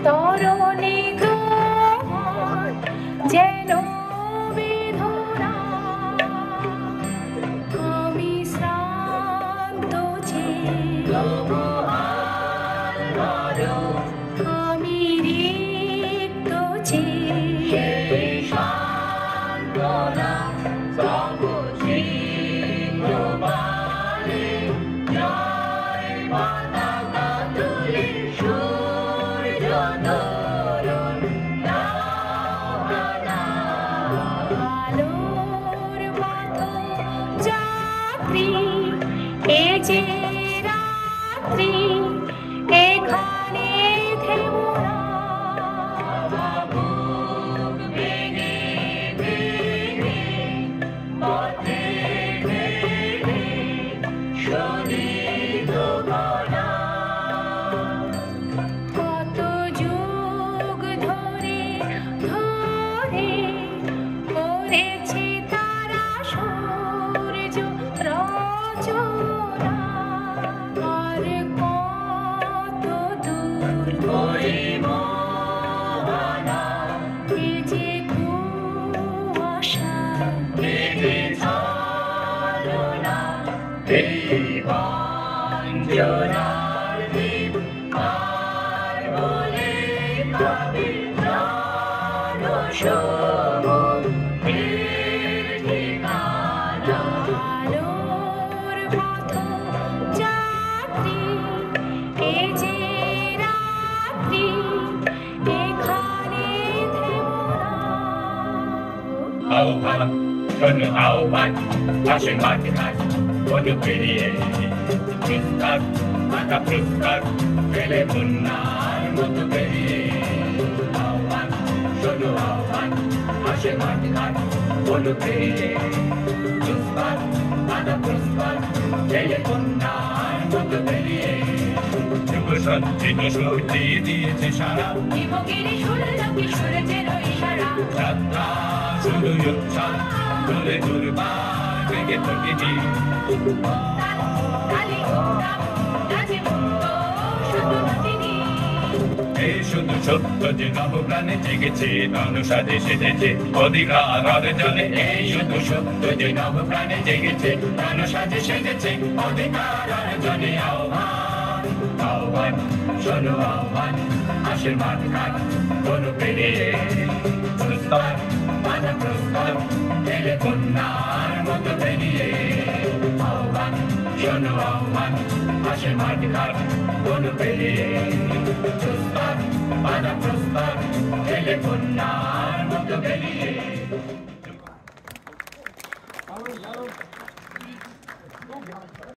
তরণী তোমার যেন বেদনা, আমি শ্রান্ত যে আমি রিক্ত যে সান্ত্বনা সব ছিন্নবাণে জয় পতাকা তুলে সূর্য তরুণ দাওয়ানা আলোর মতো যাত্রী এ যে রাত্রি এখানে থেমো না বুক ভেঙে ভেঙে পথে ভেঙে শোনিত গলা কত যুগ ধরে ধরে করেছে তারা সূর্য রচনা আর কত দূর ওই মোহনা এ যে কুয়াশা এ যে ছলনা এই বঞ্চনার দ্বীপ আর বলে পাবে প্রাণ সমুদ্রের ঠিকানা আলোর মতো যাত্রী এ যে রাত্রি এখানে থেমো না আহ্বান শোনো আহ্বান আসে মাঠে ঘাট বধু পেরিয়ে পুরস্কার মাথা পুরস্কার পেলে বন্যার মতো পেরিয়ে আহ্বান শোনো আহ্বান আসে মাঠে ঘাট বধু পেরিয়ে পুরস্কার মাথা পুরস্কার পেলে বন্যার মতো পেরিয়ে যুগ সঞ্চিত শক্তি দিয়েছে সারা জীবগিরি শুনল কিশোরদের ইশারা যাত্রা শুধু উচ্ছ্বাস দূরে দুর্বার বেগে প্রকৃতি কালী উত্তম রাজে মুক্ত শুধু তিনি এই শুধু সত্য যে নবপ্রাণে জেগেছে অনুসাদে সেজেছে অধিকার অর্জনে এই শুধু সত্য যে নবপ্রাণে জেগেছে অনুসাদে সেজেছে অধিকার অর্জনে আহ্বান আহ্বান শোনো আহ্বান আসে মাঠ ঘাট বনু পেরিয়ে পুরস্কার বাধা পুরস্কার এলে বন্যার মতো বেরিয়ে আহ্বান শোনো আহ্বান আসে মাঠ ঘাট বনু পেরিয়ে পুরস্কার বাধা পুরস্কার এলে বন্যার মতো বেরিয়ে